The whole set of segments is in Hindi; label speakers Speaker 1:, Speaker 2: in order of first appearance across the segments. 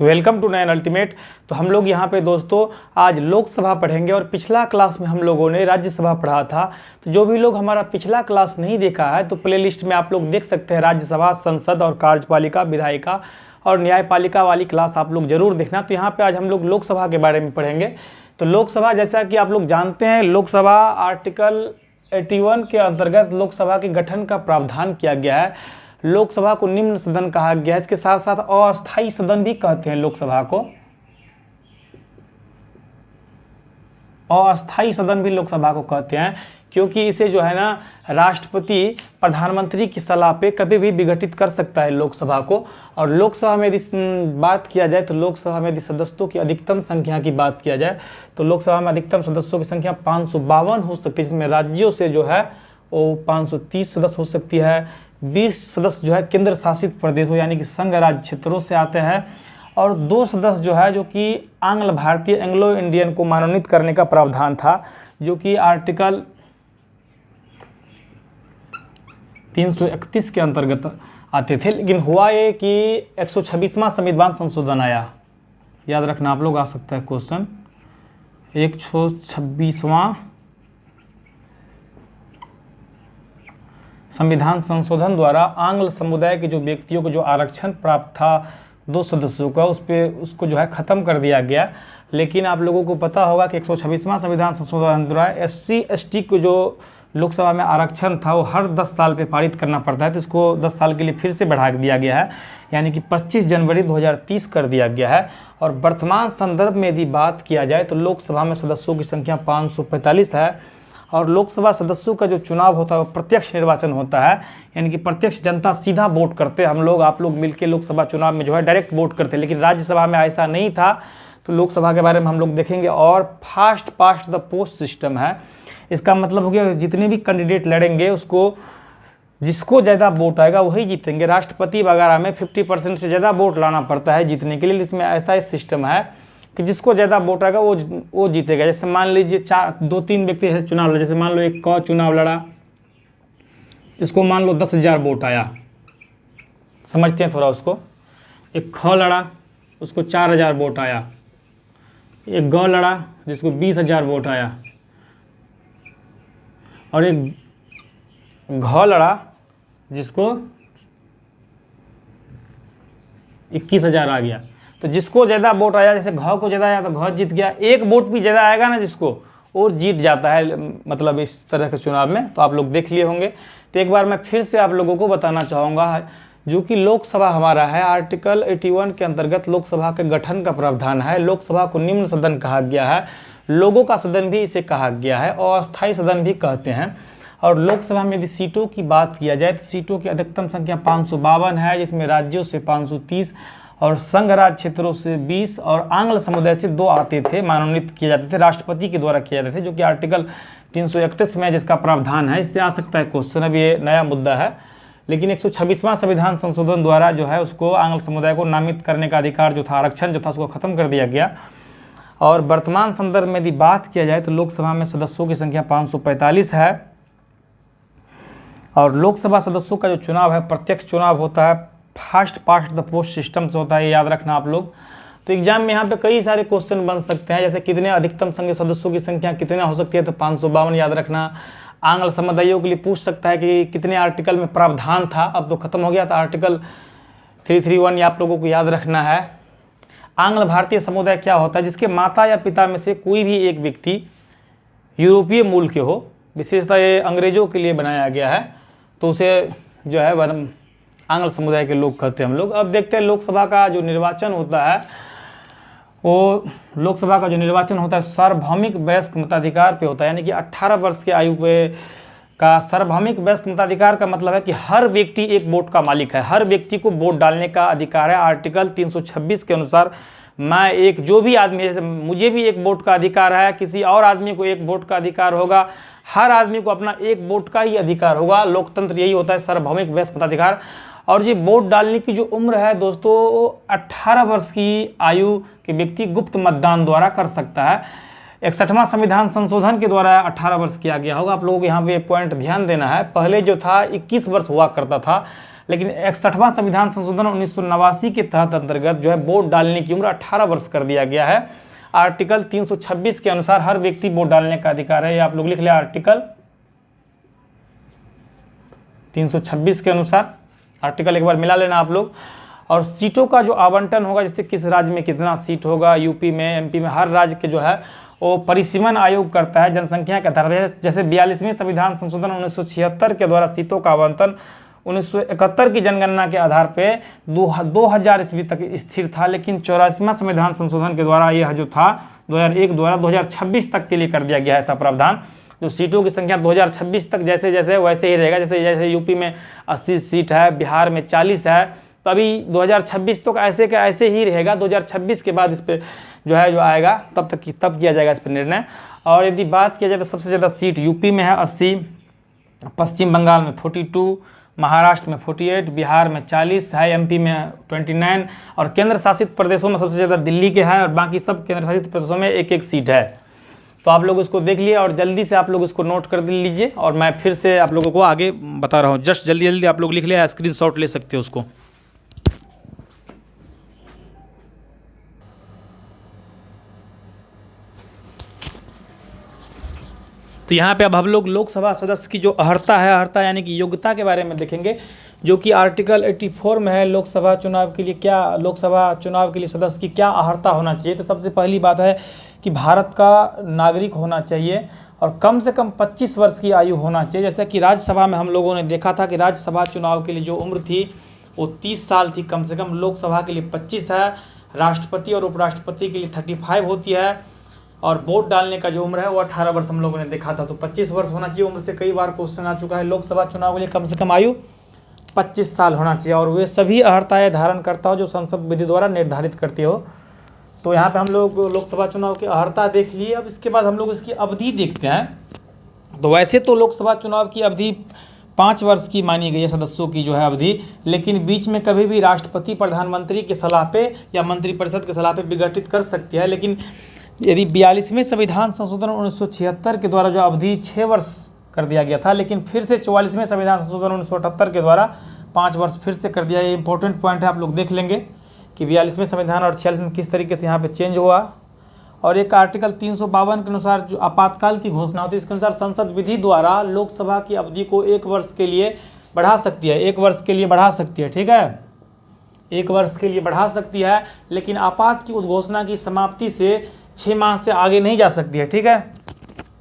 Speaker 1: Welcome to Nain ultimate. तो हम लोग यहाँ पे दोस्तों आज लोकसभा पढ़ेंगे और पिछला क्लास में हम लोगों ने राज्यसभा पढ़ा था। तो जो भी लोग हमारा पिछला क्लास नहीं देखा है तो प्लेलिस्ट में आप लोग देख सकते हैं। राज्यसभा, संसद और कार्यपालिका, विधायिका और न्यायपालिका वाली क्लास आप लोग जरूर देखना। तो यहाँ पर आज हम लोग लोकसभा के बारे में पढ़ेंगे। तो लोकसभा, जैसा कि आप लोग जानते हैं, लोकसभा आर्टिकल 81 के अंतर्गत लोकसभा के गठन का प्रावधान किया गया है। लोकसभा को निम्न सदन कहा गया है। इसके साथ साथ अस्थायी सदन भी कहते हैं लोकसभा को। अस्थायी सदन भी लोकसभा को कहते हैं क्योंकि इसे जो है ना राष्ट्रपति प्रधानमंत्री की सलाह पे कभी भी विघटित कर सकता है लोकसभा को। और लोकसभा में यदि बात किया जाए तो लोकसभा में यदि सदस्यों की अधिकतम संख्या की बात किया जाए तो लोकसभा में अधिकतम सदस्यों की संख्या 552 हो सकती है, जिसमें राज्यों से जो है वो 530 सदस्य हो सकती है। 20 सदस्य जो है केंद्र शासित प्रदेशों यानी कि संघ राज्य क्षेत्रों से आते हैं और 2 सदस्य जो है जो कि आंग्ल भारतीय एंग्लो इंडियन को मनोनीत करने का प्रावधान था, जो कि आर्टिकल 331 के अंतर्गत आते थे। लेकिन हुआ ये कि 126वां संविधान संशोधन आया। याद रखना आप लोग, आ सकता है क्वेश्चन। 126वां संविधान संशोधन द्वारा आंग्ल समुदाय के जो व्यक्तियों को जो आरक्षण प्राप्त था 2 सदस्यों का, उसको जो है ख़त्म कर दिया गया। लेकिन आप लोगों को पता होगा कि 126वां संविधान संशोधन द्वारा SC ST को जो लोकसभा में आरक्षण था वो हर 10 साल पे पारित करना पड़ता है। तो इसको 10 साल के लिए फिर से बढ़ा दिया गया है, यानी कि 25 जनवरी 2030 कर दिया गया है। और वर्तमान संदर्भ में यदि बात किया जाए तो लोकसभा में सदस्यों की संख्या 545 है। और लोकसभा सदस्यों का जो चुनाव होता है वो प्रत्यक्ष निर्वाचन होता है, यानी कि प्रत्यक्ष जनता सीधा वोट करते हैं। हम लोग आप लोग मिलकर लोकसभा चुनाव में जो है डायरेक्ट वोट करते हैं, लेकिन राज्यसभा में ऐसा नहीं था। तो लोकसभा के बारे में हम लोग देखेंगे। और fast past the post system है। इसका मतलब हो गया जितने भी कैंडिडेट लड़ेंगे उसको जिसको ज़्यादा वोट आएगा वही जीतेंगे। राष्ट्रपति वगैरह में 50% से ज़्यादा वोट लाना पड़ता है जीतने के लिए। इसमें ऐसा ही सिस्टम है कि जिसको ज़्यादा वोट आएगा वो जीतेगा। जैसे मान लीजिए 2-3 व्यक्ति ऐसे चुनाव लड़े। जैसे मान लो एक क चुनाव लड़ा, इसको मान लो 10,000 वोट आया, समझते हैं थोड़ा उसको। एक ख लड़ा, उसको 4,000 वोट आया। एक ग लड़ा जिसको 20,000 वोट आया। और एक घ लड़ा जिसको 21,000 आ गया। तो जिसको ज़्यादा वोट आया, जैसे घ को ज़्यादा आया तो घ जीत गया। एक वोट भी ज़्यादा आएगा ना जिसको, और जीत जाता है, मतलब इस तरह के चुनाव में। तो आप लोग देख लिए होंगे। तो एक बार मैं फिर से आप लोगों को बताना चाहूँगा, जो कि लोकसभा हमारा है, आर्टिकल 81 के अंतर्गत लोकसभा के गठन का प्रावधान है। लोकसभा को निम्न सदन कहा गया है, लोगों का सदन भी इसे कहा गया है, और अस्थायी सदन भी कहते हैं। और लोकसभा में यदि सीटों की बात किया जाए तो सीटों की अधिकतम संख्या 552 है, जिसमें राज्यों से 530 और संघ राज्य क्षेत्रों से 20 और आंग्ल समुदाय से 2 आते थे, मनोनीत किए जाते थे, राष्ट्रपति के द्वारा किए जाते थे, जो कि आर्टिकल 331 में जिसका प्रावधान है। इससे आ सकता है क्वेश्चन। अब ये नया मुद्दा है, लेकिन 126वां संविधान संशोधन द्वारा जो है उसको आंग्ल समुदाय को नामित करने का अधिकार जो था, आरक्षण जो था, उसको खत्म कर दिया गया। और वर्तमान संदर्भ में यदि बात किया जाए तो लोकसभा में सदस्यों की संख्या 545 है। और लोकसभा सदस्यों का जो चुनाव है प्रत्यक्ष चुनाव होता है, fast past the post system से होता है। याद रखना आप लोग। तो एग्जाम में यहाँ पे कई सारे क्वेश्चन बन सकते हैं, जैसे कितने अधिकतम संघ सदस्यों की संख्या कितना हो सकती है, तो 552 याद रखना। आंग्ल समुदायों के लिए पूछ सकता है कि कितने आर्टिकल में प्रावधान था, अब तो खत्म हो गया था। आर्टिकल 331 आप लोगों को याद रखना है। आंग्ल भारतीय समुदाय क्या होता है, जिसके माता या पिता में से कोई भी एक व्यक्ति यूरोपीय मूल के हो। विशेषतः ये अंग्रेजों के लिए बनाया गया है, तो उसे जो है आंग्ल समुदाय के लोग कहते हैं हम लोग। अब देखते हैं लोकसभा का जो निर्वाचन होता है, वो लोकसभा का जो निर्वाचन होता है सार्वभौमिक वयस्क मताधिकार पे होता है, यानी कि 18 वर्ष की आयु पे का सार्वभौमिक वयस्क मताधिकार का मतलब है कि हर व्यक्ति एक वोट का मालिक है, हर व्यक्ति को वोट डालने का अधिकार है। आर्टिकल 326 के अनुसार मैं एक जो भी आदमी, जैसे मुझे भी एक वोट का अधिकार है, किसी और आदमी को एक वोट का अधिकार होगा, हर आदमी को अपना एक वोट का ही अधिकार होगा। लोकतंत्र यही होता है, सार्वभौमिक वयस्क मताधिकार। और ये वोट डालने की जो उम्र है दोस्तों, वो 18 वर्ष की आयु के व्यक्ति गुप्त मतदान द्वारा कर सकता है। 61वां संविधान संशोधन के द्वारा 18 वर्ष किया गया होगा। आप लोगों को यहाँ पे पॉइंट ध्यान देना है, पहले जो था 21 वर्ष हुआ करता था, लेकिन 61वां संविधान संशोधन 1989 के तहत अंतर्गत जो है वोट डालने की उम्र 18 वर्ष कर दिया गया है। आर्टिकल 326 के अनुसार हर व्यक्ति वोट डालने का अधिकार है। ये आप लोग लिख लिया, आर्टिकल 326 के अनुसार, आर्टिकल एक बार मिला लेना आप लोग। और सीटों का जो आवंटन होगा, जैसे किस राज्य में कितना सीट होगा, यूपी में, एमपी में, हर राज्य के जो है वो परिसीमन आयोग करता है जनसंख्या के आधार पर। जैसे 42वें संविधान संशोधन 1976 के द्वारा सीटों का आवंटन 1971 की जनगणना के आधार पे 2000 ईस्वी तक स्थिर था, लेकिन 84वां संविधान संशोधन के द्वारा यह जो था 2001 द्वारा 2026 तक के लिए कर दिया गया है ऐसा प्रावधान। जो सीटों की संख्या 2026 तक जैसे जैसे वैसे ही रहेगा। जैसे जैसे यूपी में 80 सीट है, बिहार में 40 है, तो अभी 2026 तक ऐसे का ऐसे ही रहेगा। 2026 के बाद इस पर जो है जो आएगा तब किया जाएगा इस पर निर्णय। और यदि बात किया जाए तो सबसे ज़्यादा सीट यूपी में है 80, पश्चिम बंगाल में 42, महाराष्ट्र में 48, बिहार में 40 है, एमपी में 29, और केंद्र शासित प्रदेशों में सबसे ज़्यादा दिल्ली के है, और बाकी सब केंद्र शासित प्रदेशों में एक एक सीट है। तो आप लोग इसको देख लिए और जल्दी से आप लोग इसको नोट कर लीजिए, और मैं फिर से आप लोगों को आगे बता रहा हूँ। जस्ट जल्दी जल्दी आप लोग लिख लिया, स्क्रीनशॉट ले सकते हो उसको। तो यहाँ पे अब हम लोग लोकसभा सदस्य की जो अहर्ता है, अहर्ता यानी कि योग्यता के बारे में देखेंगे, जो कि आर्टिकल 84 में है। लोकसभा चुनाव के लिए क्या, लोकसभा चुनाव के लिए सदस्य की क्या अहर्ता होना चाहिए। तो सबसे पहली बात है कि भारत का नागरिक होना चाहिए और कम से कम 25 वर्ष की आयु होना चाहिए। जैसे कि राज्यसभा में हम लोगों ने देखा था कि राज्यसभा चुनाव के लिए जो उम्र थी वो 30 साल थी कम से कम। लोकसभा के लिए 25 है, राष्ट्रपति और उपराष्ट्रपति के लिए 35 होती है, और वोट डालने का जो उम्र है वो 18 वर्ष हम लोगों ने देखा था। तो 25 वर्ष होना चाहिए। उम्र से कई बार क्वेश्चन आ चुका है। लोकसभा चुनाव के लिए कम से कम आयु 25 साल होना चाहिए, और वे सभी अहर्ताएँ धारण करता हो जो संसद विधि द्वारा निर्धारित करती हो। तो यहाँ पे हम लोग लोकसभा चुनाव की अहर्ता देख लिए। अब इसके बाद हम लोग इसकी अवधि देखते हैं। तो वैसे तो लोकसभा चुनाव की अवधि 5 वर्ष की मानी गई है सदस्यों की जो है अवधि, लेकिन बीच में कभी भी राष्ट्रपति प्रधानमंत्री की सलाह पे या मंत्रिपरिषद की सलाह पे विघटित कर सकती है। लेकिन यदि 42वें संविधान संशोधन 1976 के द्वारा जो अवधि 6 वर्ष कर दिया गया था, लेकिन फिर से 44वें संविधान संशोधन 1978 के द्वारा 5 वर्ष फिर से कर दिया। ये इंपॉर्टेंट पॉइंट है, आप लोग देख लेंगे कि 42वें संविधान और 46 में किस तरीके से यहाँ पे चेंज हुआ। और एक आर्टिकल 352 के अनुसार जो आपातकाल की घोषणा होती है, इसके अनुसार संसद विधि द्वारा लोकसभा की अवधि को 1 वर्ष के लिए बढ़ा सकती है। 1 वर्ष के लिए बढ़ा सकती है, ठीक है, 1 वर्ष के लिए बढ़ा सकती है, लेकिन आपात की उद्घोषणा की समाप्ति से 6 माह से आगे नहीं जा सकती है, ठीक है।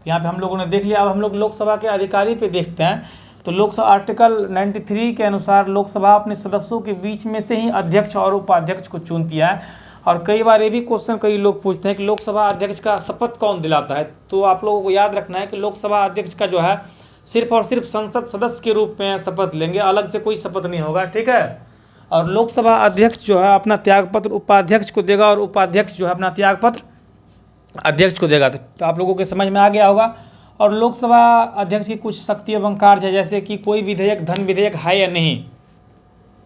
Speaker 1: यहाँ पे हम लोगों ने देख लिया। अब हम लोग लोकसभा के अधिकारी पे देखते हैं। तो लोकसभा आर्टिकल 93 के अनुसार लोकसभा अपने सदस्यों के बीच में से ही अध्यक्ष और उपाध्यक्ष को चुनती है। और कई बार ये भी क्वेश्चन कई लोग पूछते हैं कि लोकसभा अध्यक्ष का शपथ कौन दिलाता है। तो आप लोगों को याद रखना है कि लोकसभा अध्यक्ष का जो है सिर्फ और सिर्फ संसद सदस्य के रूप में शपथ लेंगे, अलग से कोई शपथ नहीं होगा, ठीक है। और लोकसभा अध्यक्ष जो है अपना त्यागपत्र उपाध्यक्ष को देगा, और उपाध्यक्ष जो है अपना त्यागपत्र अध्यक्ष को देगा। तो आप लोगों के समझ में आ गया होगा। और लोकसभा अध्यक्ष की कुछ शक्ति एवं कार्य है, जैसे कि कोई विधेयक धन विधेयक है या नहीं,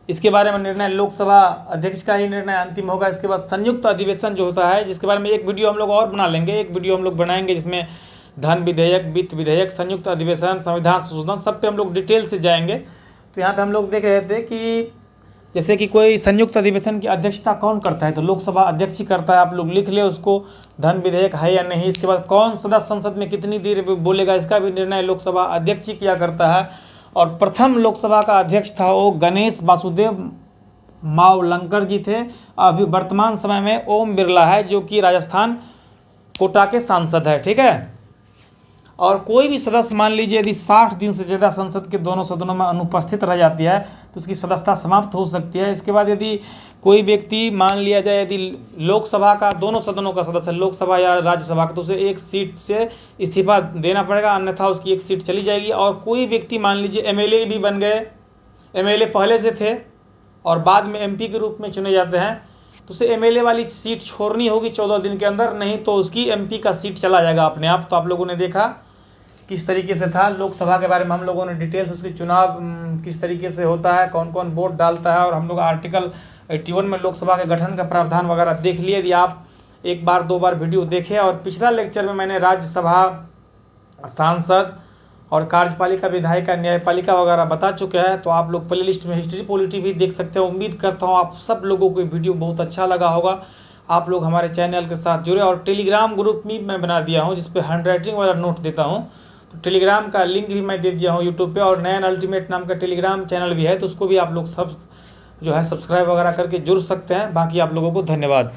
Speaker 1: इसके बारे में निर्णय लोकसभा अध्यक्ष का ही निर्णय अंतिम होगा। इसके बाद संयुक्त अधिवेशन जो होता है, जिसके बारे में एक वीडियो हम लोग और बना लेंगे, एक वीडियो हम लोग बनाएंगे जिसमें धन विधेयक, वित्त विधेयक, संयुक्त अधिवेशन, संविधान संशोधन सब पे हम लोग डिटेल से जाएंगे। तो यहाँ पे हम लोग देख रहे थे कि जैसे कि कोई संयुक्त अधिवेशन की अध्यक्षता कौन करता है, तो लोकसभा अध्यक्ष ही करता है। आप लोग लिख ले उसको, धन विधेयक है या नहीं। इसके बाद कौन सदस्य संसद में कितनी देर बोलेगा, इसका भी निर्णय लोकसभा अध्यक्ष ही किया करता है। और प्रथम लोकसभा का अध्यक्ष था वो गणेश वासुदेव मावलंकर जी थे। अभी वर्तमान समय में ओम बिरला है, जो कि राजस्थान कोटा के सांसद है, ठीक है। और कोई भी सदस्य मान लीजिए यदि 60 दिन से ज़्यादा संसद के दोनों सदनों में अनुपस्थित रह जाती है तो उसकी सदस्यता समाप्त हो सकती है। इसके बाद यदि कोई व्यक्ति मान लिया जाए यदि लोकसभा का दोनों सदनों का सदस्य, लोकसभा या राज्यसभा का, तो उसे 1 सीट से इस्तीफा देना पड़ेगा, अन्यथा उसकी 1 सीट चली जाएगी। और कोई व्यक्ति मान लीजिए एमएलए भी बन गए, एमएलए पहले से थे और बाद में एमपी के रूप में चुने जाते हैं, तो उसे एमएलए वाली सीट छोड़नी होगी 14 दिन के अंदर, नहीं तो उसकी एमपी का सीट चला जाएगा अपने आप। तो आप लोगों ने देखा किस तरीके से था। लोकसभा के बारे में हम लोगों ने डिटेल्स, उसकी चुनाव किस तरीके से होता है, कौन कौन वोट डालता है, और हम लोग आर्टिकल 81 में लोकसभा के गठन का प्रावधान वगैरह देख लिए। यदि आप एक बार 2 बार वीडियो देखें। और पिछला लेक्चर में मैंने राज्यसभा, सांसद और कार्यपालिका, विधायिका, न्यायपालिका वगैरह बता चुके हैं। तो आप लोग प्ले लिस्ट में हिस्ट्री पॉलिटी भी देख सकते हैं। उम्मीद करता हूँ आप सब लोगों को वीडियो बहुत अच्छा लगा होगा। आप लोग हमारे चैनल के साथ जुड़े। और टेलीग्राम ग्रुप भी मैं बना दिया हूँ जिस पे हैंडराइटिंग वाला नोट देता हूँ। तो टेलीग्राम का लिंक भी मैं दे दिया हूँ यूट्यूब पे। और नयन अल्टीमेट नाम का टेलीग्राम चैनल भी है, तो उसको भी आप लोग सब जो है सब्सक्राइब वगैरह करके जुड़ सकते हैं। बाकी आप लोगों को धन्यवाद।